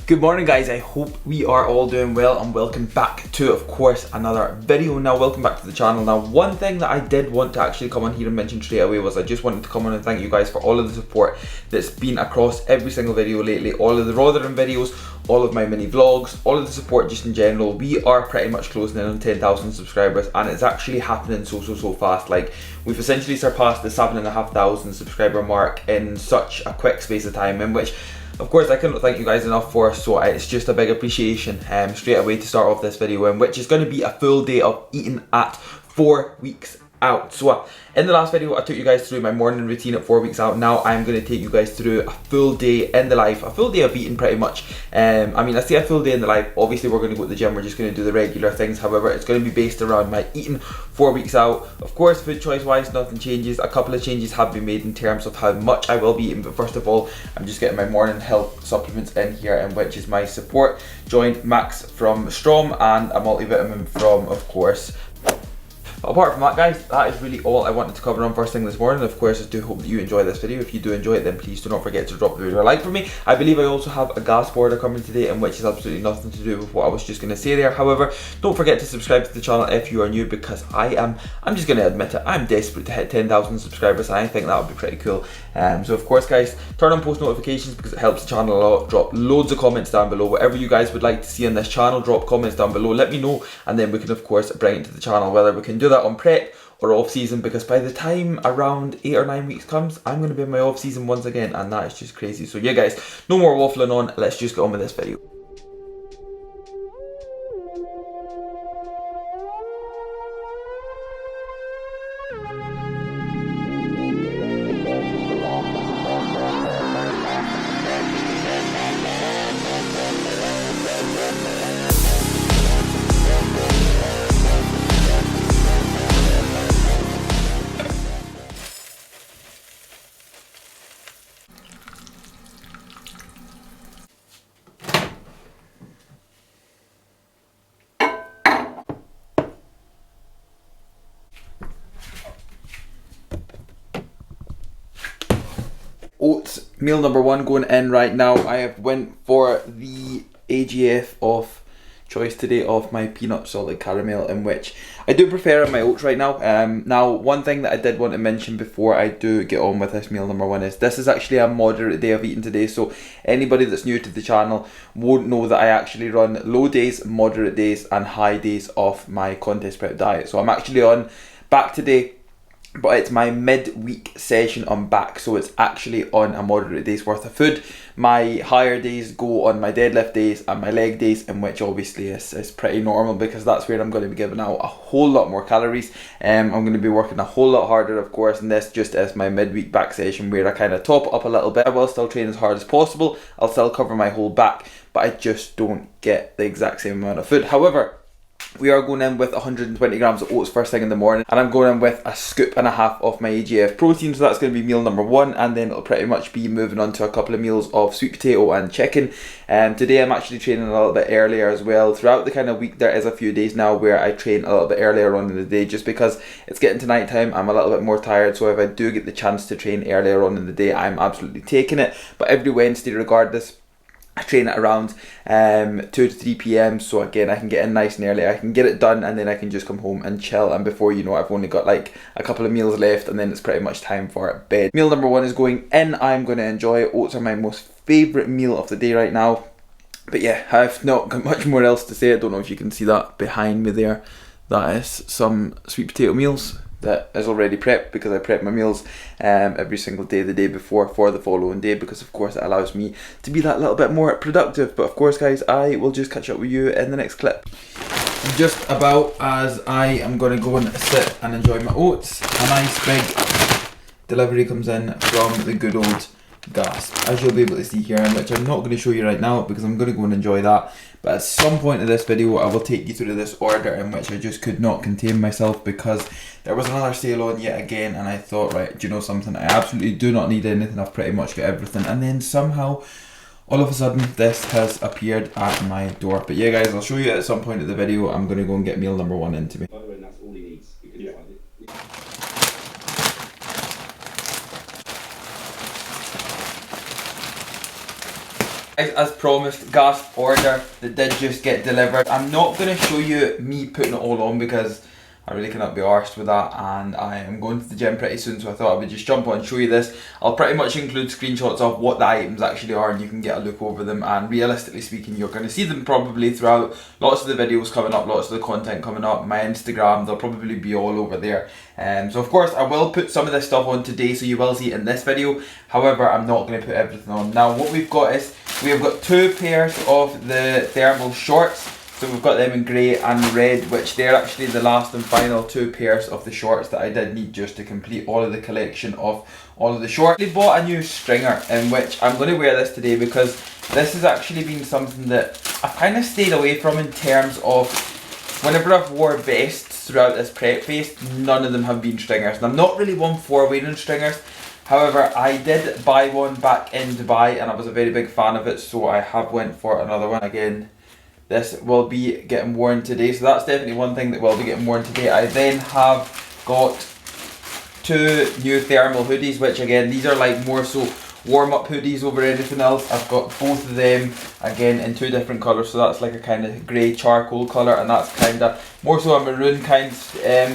Good morning guys, I hope we are all doing well and welcome back to, of course, another video. Now, welcome back to the channel. Now, one thing that I did want to actually come on here and mention straight away was I just wanted to come on and thank you guys for all of the support that's been across every single video lately, all of the Rotherham videos, all of my mini vlogs, all of the support just in general. We are pretty much closing in on 10,000 subscribers and it's actually happening so fast. Like, we've essentially surpassed the 7,500 subscriber mark in such a quick space of time, in which of course I couldn't thank you guys enough for, so it's just a big appreciation straight away to start off this video, in which is going to be a full day of eating at 4 weeks out. So in the last video I took you guys through my morning routine at 4 weeks out. Now I'm going to take you guys through a full day in the life, a full day of eating pretty much. I mean, I say a full day in the life, obviously we're going to go to the gym, we're just going to do the regular things. However, it's going to be based around my eating 4 weeks out. Of course, food choice wise, nothing changes. A couple of changes have been made in terms of how much I will be eating, but first of all, I'm just getting my morning health supplements in here, and which is my Support Joint Max from Strom and a multivitamin from, of course. But apart from that guys, that is really all I wanted to cover on first thing this morning. Of course, I do hope that you enjoy this video. If you do enjoy it, then please do not forget to drop the video a like for me. I believe I also have a gas border coming today, in which is absolutely nothing to do with what I was just going to say there. However, don't forget to subscribe to the channel if you are new, because I'm just going to admit it, I'm desperate to hit 10,000 subscribers and I think that would be pretty cool. So of course guys, turn on post notifications because it helps the channel a lot. Drop loads of comments down below. Whatever you guys would like to see on this channel, drop comments down below, let me know, and then we can of course bring it to the channel, whether we can do that on prep or off season, because by the time around 8 or 9 weeks comes, I'm going to be in my off season once again, and that is just crazy. So yeah guys, no more waffling on, let's just get on with this video. Oats, meal number one going in right now. I have went for the AGF of choice today of my peanut salted caramel, in which I do prefer my oats right now. Now, one thing that I did want to mention before I do get on with this meal number one is this is actually a moderate day of eating today. So anybody that's new to the channel won't know that I actually run low days, moderate days and high days of my contest prep diet. So I'm actually on back today, but it's my mid-week session on back, so it's actually on a moderate day's worth of food. My higher days go on my deadlift days and my leg days, in which obviously is pretty normal, because that's where I'm going to be giving out a whole lot more calories. I'm going to be working a whole lot harder, of course, and this just is my mid-week back session where I kind of top up a little bit. I will still train as hard as possible, I'll still cover my whole back, but I just don't get the exact same amount of food. However, we are going in with 120 grams of oats first thing in the morning, and I'm going in with a scoop and a half of my AGF protein, so that's going to be meal number one, and then it'll pretty much be moving on to a couple of meals of sweet potato and chicken. Today I'm actually training a little bit earlier as well. Throughout the kind of week there is a few days now where I train a little bit earlier on in the day, just because it's getting to night time, I'm a little bit more tired, so if I do get the chance to train earlier on in the day, I'm absolutely taking it. But every Wednesday regardless, I train at around 2 to 3 p.m, so again I can get in nice and early, I can get it done, and then I can just come home and chill, and before you know it, I've only got like a couple of meals left, and then it's pretty much time for bed. Meal number one is going in. I'm going to enjoy it. Oats are my most favourite meal of the day right now. But yeah, I've not got much more else to say. I don't know if you can see that behind me there. That is some sweet potato meals that is already prepped, because I prep my meals every single day the day before for the following day, because of course it allows me to be that little bit more productive. But of course guys, I will just catch up with you in the next clip. Just about as I am going to go and sit and enjoy my oats, a nice big delivery comes in from the good old Gasp, as you'll be able to see here, which I'm not going to show you right now because I'm going to go and enjoy that. But at some point in this video I will take you through this order, in which I just could not contain myself because there was another sale on yet again, and I thought, right, do you know something, I absolutely do not need anything, I've pretty much got everything. And then somehow all of a sudden this has appeared at my door. But yeah guys, I'll show you at some point of the video. I'm going to go and get meal number 1 into me. By the way, that's all he needs. Yeah. As promised, gas order that did just get delivered. I'm not going to show you me putting it all on because I really cannot be arsed with that, and I am going to the gym pretty soon, so I thought I would just jump on and show you this. I'll pretty much include screenshots of what the items actually are and you can get a look over them, and realistically speaking you're going to see them probably throughout lots of the videos coming up, lots of the content coming up, my Instagram, they'll probably be all over there. So of course I will put some of this stuff on today, so you will see it in this video. However, I'm not going to put everything on. Now what we've got is, we have got 2 pairs of the thermal shorts. So we've got them in grey and red, which they're actually the last and final 2 pairs of the shorts that I did need just to complete all of the collection of all of the shorts. I bought a new stringer in which I'm going to wear this today because this has actually been something that I've kind of stayed away from in terms of whenever I've wore vests throughout this prep phase, none of them have been stringers. And I'm not really one for wearing stringers. However, I did buy one back in Dubai and I was a very big fan of it, so I have went for another one again. This will be getting worn today, so that's definitely one thing that will be getting worn today. I then have got 2 new thermal hoodies, which again, these are like more so warm-up hoodies over anything else. I've got both of them again in 2 different colours, so that's like a kind of grey charcoal colour, and that's kind of more so a maroon kind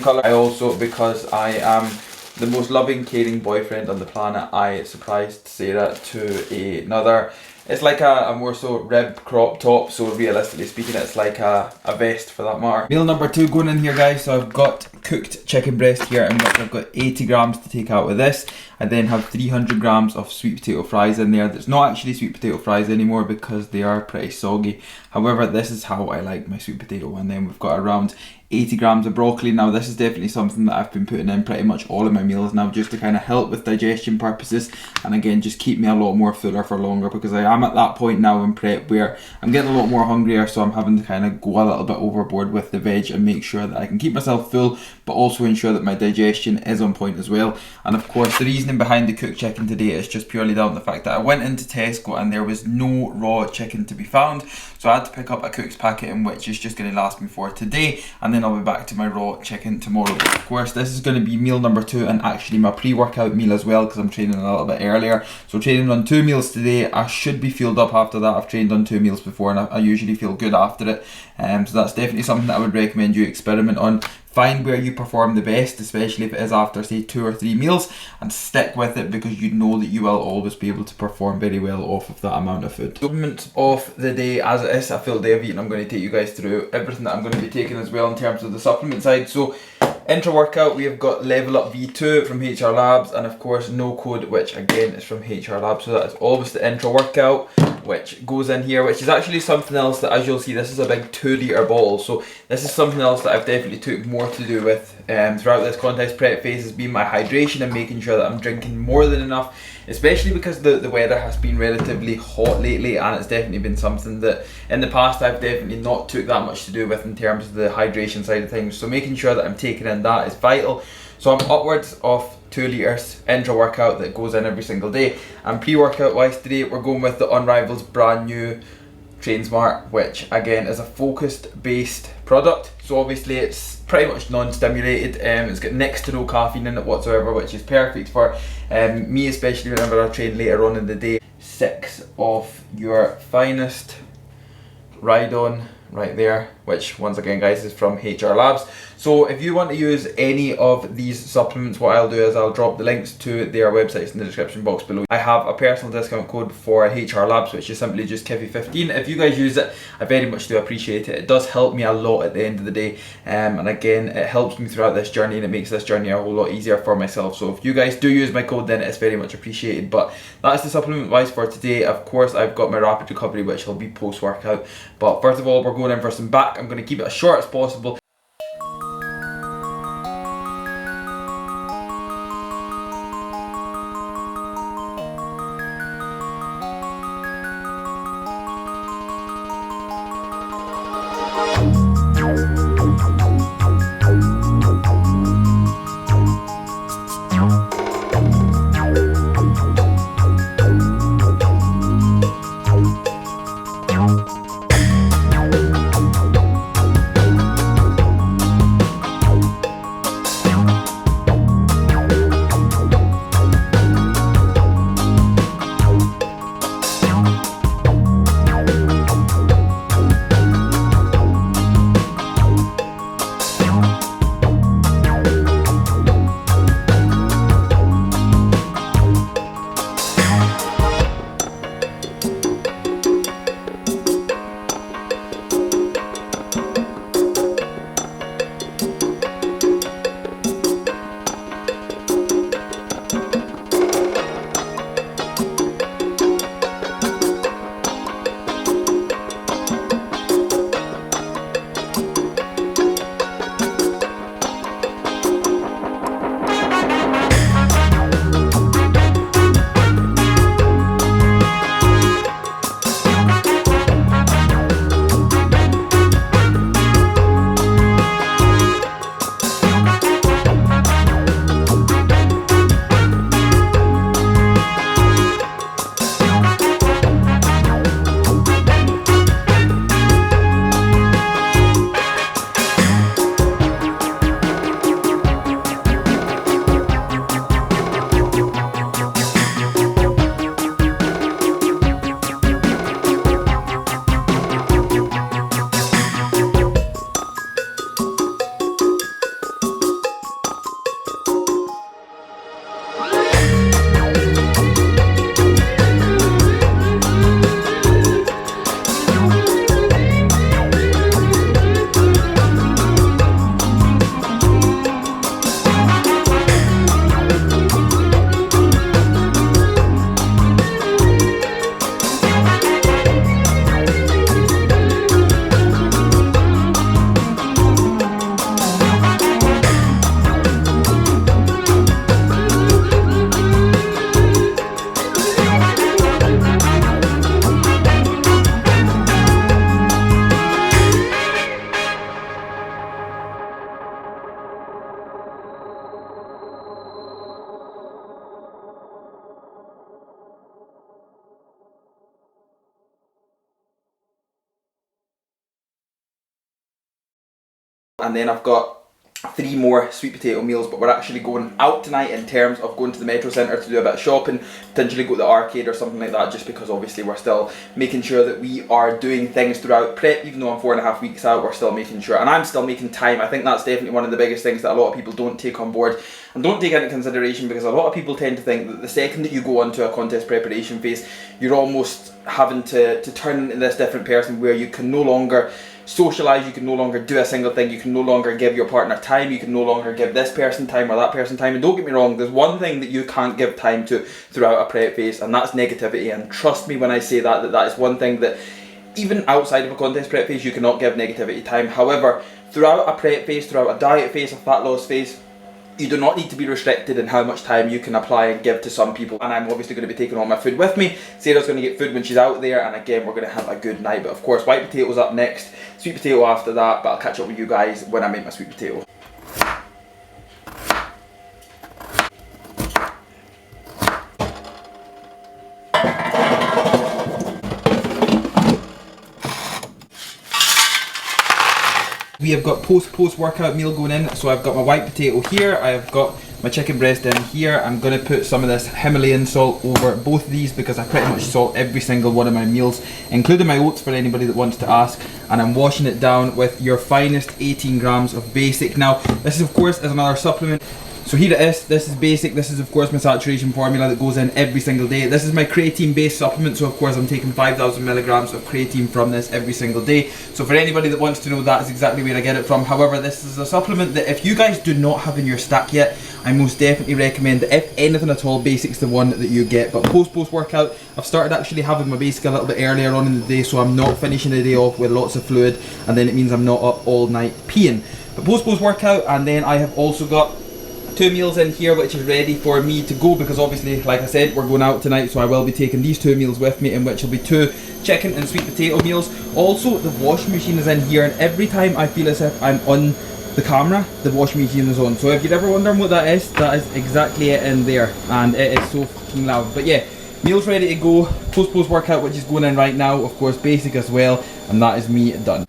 colour. I also, because I am the most loving, caring boyfriend on the planet, I surprised Sarah to another. It's like a more so rib crop top, so realistically speaking it's like a vest for that matter. Meal number 2 going in here guys, so I've got cooked chicken breast here in which I've got 80 grams to take out with this. I then have 300 grams of sweet potato fries in there. That's not actually sweet potato fries anymore because they are pretty soggy. However, this is how I like my sweet potato. And then we've got around 80 grams of broccoli. Now this is definitely something that I've been putting in pretty much all of my meals now just to kind of help with digestion purposes, and again just keep me a lot more fuller for longer, because I am at that point now in prep where I'm getting a lot more hungrier, so I'm having to kind of go a little bit overboard with the veg and make sure that I can keep myself full but also ensure that my digestion is on point as well. And of course the reasoning behind the cooked chicken today is just purely down to the fact that I went into Tesco and there was no raw chicken to be found, so I had to pick up a cooked packet in which is just going to last me for today, and then I'll be back to my raw chicken tomorrow. But of course this is going to be meal number 2 and actually my pre-workout meal as well, because I'm training a little bit earlier. So training on 2 meals today. I should be fueled up after that. I've trained on 2 meals before and I usually feel good after it. So that's definitely something that I would recommend you experiment on. Find where you perform the best, especially if it is after say 2 or 3 meals, and stick with it because you know that you will always be able to perform very well off of that amount of food. Supplements of the day as it is, a full day of eating. I'm going to take you guys through everything that I'm going to be taking as well in terms of the supplement side. So intra workout, we have got Level Up V2 from HR Labs, and of course No Code, which again is from HR Labs. So that is always the intra workout, which goes in here, which is actually something else that, as you'll see, this is a big 2 litre bottle. So this is something else that I've definitely took more to do with throughout this contest prep phase, has been my hydration and making sure that I'm drinking more than enough, especially because the weather has been relatively hot lately, and it's definitely been something that in the past I've definitely not took that much to do with in terms of the hydration side of things. So making sure that I'm taking in that is vital. So I'm upwards of 2 litres intra workout that goes in every single day. And pre-workout wise today we're going with the Unrival's brand new Train Smart, which again is a focused based product. So obviously it's pretty much non-stimulated. It's got next to no caffeine in it whatsoever, which is perfect for me, especially whenever I train later on in the day. 6 of your finest Ride On right there, which once again guys is from HR Labs. So if you want to use any of these supplements, what I'll do is I'll drop the links to their websites in the description box below. I have a personal discount code for HR Labs, which is simply just Kiffy15. If you guys use it, I very much do appreciate it. It does help me a lot at the end of the day, and again it helps me throughout this journey, and it makes this journey a whole lot easier for myself. So if you guys do use my code, then it's very much appreciated. But that's the supplement wise for today. Of course I've got my rapid recovery, which will be post workout, but first of all we're going in for some back. I'm going to keep it as short as possible. And then I've got 3 more sweet potato meals, but we're actually going out tonight in terms of going to the Metro Centre to do a bit of shopping, potentially go to the arcade or something like that, just because obviously we're still making sure that we are doing things throughout prep. Even though I'm 4.5 weeks out, we're still making sure, and I'm still making time. I think that's definitely one of the biggest things that a lot of people don't take on board and don't take into consideration, because a lot of people tend to think that the second that you go onto a contest preparation phase, you're almost having to turn into this different person where you can no longer socialise, you can no longer do a single thing, you can no longer give your partner time, you can no longer give this person time or that person time. And don't get me wrong, there's one thing that you can't give time to throughout a prep phase, and that's negativity. And trust me when I say that is one thing that even outside of a contest prep phase you cannot give negativity time. However, throughout a prep phase, throughout a diet phase, a fat loss phase, you do not need to be restricted in how much time you can apply and give to some people. And I'm obviously going to be taking all my food with me. Sarah's going to get food when she's out there, and again, we're going to have a good night. But of course, white potatoes up next, sweet potato after that, but I'll catch up with you guys when I make my sweet potato. We have got post-workout meal going in, so I've got my white potato here, I've got my chicken breast in here. I'm going to put some of this Himalayan salt over both of these because I pretty much salt every single one of my meals, including my oats for anybody that wants to ask. And I'm washing it down with your finest 18 grams of basic. Now, this is of course is another supplement. So here it is, this is basic, this is of course my saturation formula that goes in every single day. This is my creatine based supplement, so of course I'm taking 5,000 milligrams of creatine from this every single day. So for anybody that wants to know, that is exactly where I get it from. However, this is a supplement that if you guys do not have in your stack yet, I most definitely recommend that if anything at all, basic's the one that you get. But post workout, I've started actually having my basic a little bit earlier on in the day, so I'm not finishing the day off with lots of fluid, and then it means I'm not up all night peeing. But post workout, and then I have also got 2 meals in here which is ready for me to go, because obviously like I said we're going out tonight, so I will be taking these 2 meals with me, in which will be 2 chicken and sweet potato meals. Also the washing machine is in here, and every time I feel as if I'm on the camera the washing machine is on, so if you're ever wondering what that is exactly it in there, and it is so fucking loud. But yeah, meals ready to go, post workout which is going in right now, of course basic as well, and that is me done.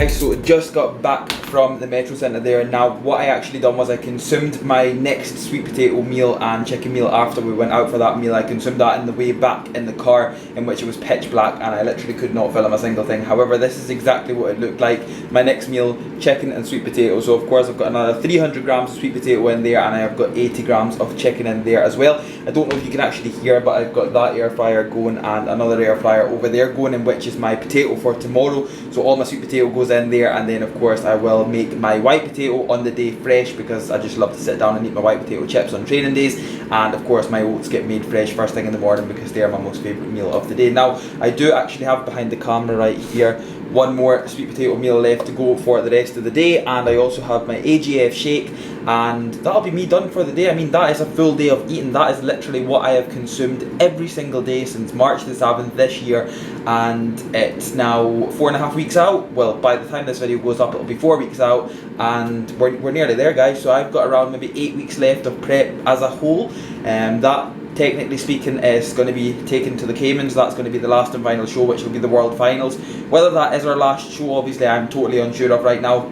So just got back from the Metro Centre there. Now what I actually done was I consumed my next sweet potato meal and chicken meal after we went out for that meal. I consumed that in the way back in the car, in which it was pitch black and I literally could not film a single thing. However, this is exactly what it looked like. My next meal, chicken and sweet potato. So of course I've got another 300 grams of sweet potato in there, and I have got 80 grams of chicken in there as well. I don't know if you can actually hear, but I've got that air fryer going and another air fryer over there going, in which is my potato for tomorrow. So all my sweet potato goes in there, and then of course I will make my white potato on the day fresh, because I just love to sit down and eat my white potato chips on training days. And of course my oats get made fresh first thing in the morning, because they're my most favourite meal of the day. Now I do actually have behind the camera right here one more sweet potato meal left to go for the rest of the day, and I also have my AGF shake, and that'll be me done for the day. I mean, that is a full day of eating. That is literally what I have consumed every single day since March the 7th this year, and it's now 4.5 weeks out. Well, by the time this video goes up it'll be 4 weeks out, and we're nearly there, guys. So I've got around maybe 8 weeks left of prep as a whole, and that, technically speaking, is going to be taken to the Caymans. That's going to be the last and final show, which will be the World Finals. Whether that is our last show, obviously I'm totally unsure of right now,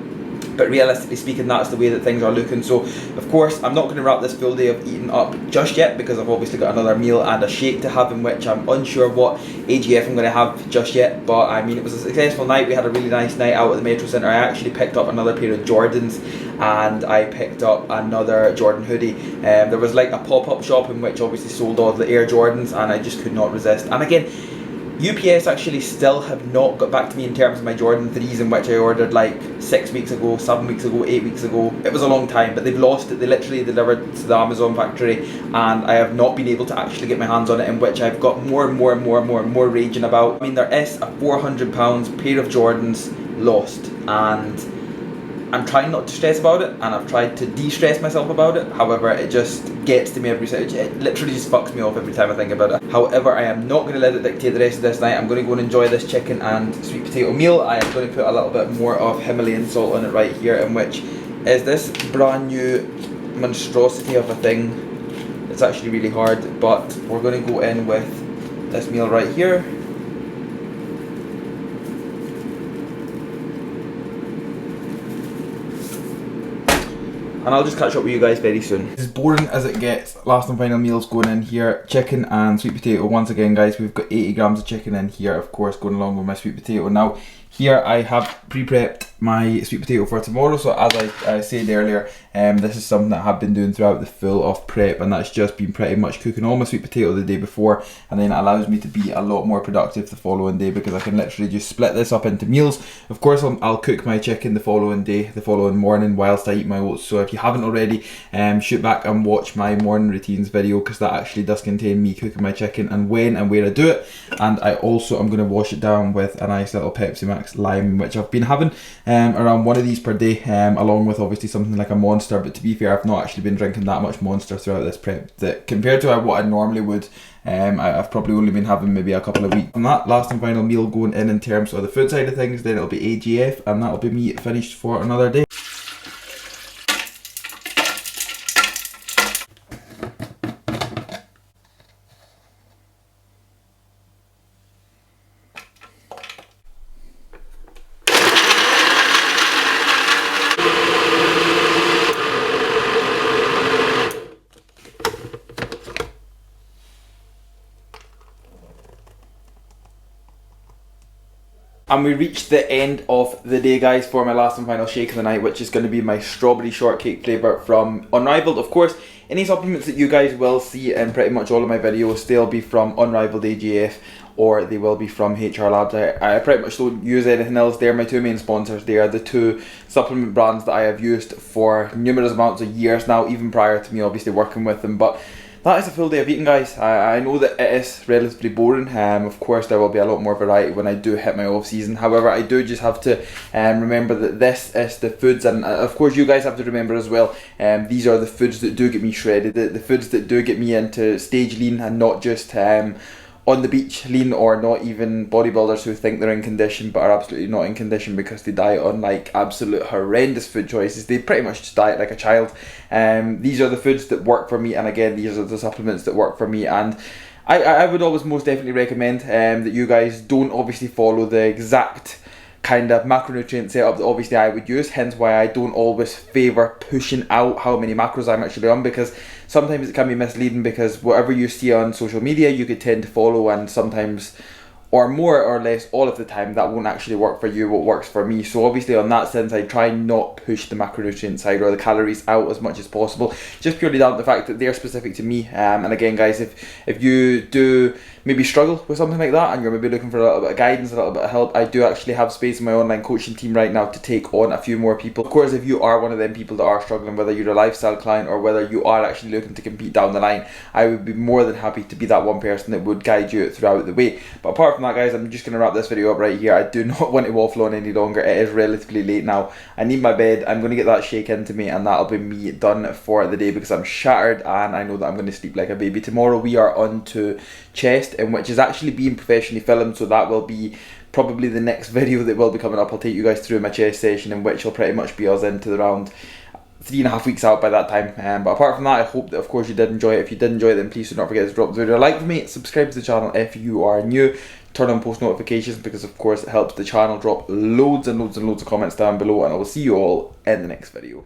but realistically speaking that's the way that things are looking. So of course I'm not going to wrap this full day of eating up just yet, because I've obviously got another meal and a shake to have, in which I'm unsure what AGF I'm going to have just yet. But I mean, it was a successful night. We had a really nice night out at the Metro Centre. I actually picked up another pair of Jordans, and I picked up another Jordan hoodie. There was like a pop-up shop in which obviously sold all the Air Jordans, and I just could not resist. And again, UPS actually still have not got back to me in terms of my Jordan 3s, in which I ordered like 6 weeks ago, 7 weeks ago, 8 weeks ago. It was a long time, but they've lost it. They literally delivered to the Amazon factory, and I have not been able to actually get my hands on it, in which I've got more raging about. I mean, there is a £400 pair of Jordans lost, and I'm trying not to stress about it, and I've tried to de-stress myself about it. However, it just gets to me every time. It literally just fucks me off every time I think about it. However, I am not going to let it dictate the rest of this night. I'm going to go and enjoy this chicken and sweet potato meal. I am going to put a little bit more of Himalayan salt on it right here, in which is this brand new monstrosity of a thing. It's actually really hard, but we're going to go in with this meal right here. And I'll just catch up with you guys very soon. As boring as it gets, last and final meals going in here. Chicken and sweet potato. Once again guys, we've got 80 grams of chicken in here, of course, going along with my sweet potato. Now, here I have pre-prepped my sweet potato for tomorrow. So as I said earlier, this is something that I have been doing throughout the full of prep, and that's just been pretty much cooking all my sweet potato the day before, and then it allows me to be a lot more productive the following day because I can literally just split this up into meals. Of course, I'll cook my chicken the following day, the following morning, whilst I eat my oats. So if you haven't already, shoot back and watch my morning routines video, because that actually does contain me cooking my chicken and when and where I do it. And I also am going to wash it down with a nice little Pepsi Max lime, which I've been having around one of these per day, along with obviously something like a Monster. But to be fair, I've not actually been drinking that much Monster throughout this prep, that compared to what I normally would. I've probably only been having maybe a couple of weeks. And that last and final meal going in terms of the food side of things, then it'll be AGF, and that'll be me finished for another day. And we reached the end of the day guys for my last and final shake of the night, which is going to be my strawberry shortcake flavour from Unrivaled. Of course, any supplements that you guys will see in pretty much all of my videos, they'll be from Unrivaled AGF, or they will be from HR Labs. I pretty much don't use anything else. They're my two main sponsors. They are the two supplement brands that I have used for numerous amounts of years now, even prior to me obviously working with them. But that is a full day of eating guys. I know that it is relatively boring. Of course there will be a lot more variety when I do hit my off season. However, I do just have to remember that this is the foods, and of course you guys have to remember as well, these are the foods that do get me shredded, the foods that do get me into stage lean, and not just on the beach lean, or not even bodybuilders who think they're in condition but are absolutely not in condition because they diet on like absolute horrendous food choices. They pretty much just diet like a child. These are the foods that work for me, and again these are the supplements that work for me. And I would always most definitely recommend that you guys don't obviously follow the exact kind of macronutrient setup that obviously I would use, hence why I don't always favour pushing out how many macros I'm actually on, because sometimes it can be misleading, because whatever you see on social media you could tend to follow, and sometimes, or more or less all of the time, that won't actually work for you what works for me. So obviously on that sense I try not push the macronutrient side or the calories out as much as possible, just purely down to the fact that they're specific to me. And again guys, if you do maybe struggle with something like that and you're maybe looking for a little bit of guidance, a little bit of help, I do actually have space in my online coaching team right now to take on a few more people. Of course, if you are one of them people that are struggling, whether you're a lifestyle client or whether you are actually looking to compete down the line, I would be more than happy to be that one person that would guide you throughout the way. But apart from that guys, I'm just going to wrap this video up right here. I do not want to waffle on any longer. It is relatively late now. I need my bed. I'm going to get that shake into me, and that'll be me done for the day, because I'm shattered and I know that I'm going to sleep like a baby. Tomorrow we are on to chest, in which is actually being professionally filmed, so that will be probably the next video that will be coming up. I'll take you guys through my chest session, in which will pretty much be us into around 3.5 weeks out by that time. But apart from that, I hope that of course you did enjoy it. If you did enjoy it, then please do not forget to drop the video a like for me, subscribe to the channel if you are new, turn on post notifications, because of course it helps the channel. Drop loads and loads and loads of comments down below, and I will see you all in the next video.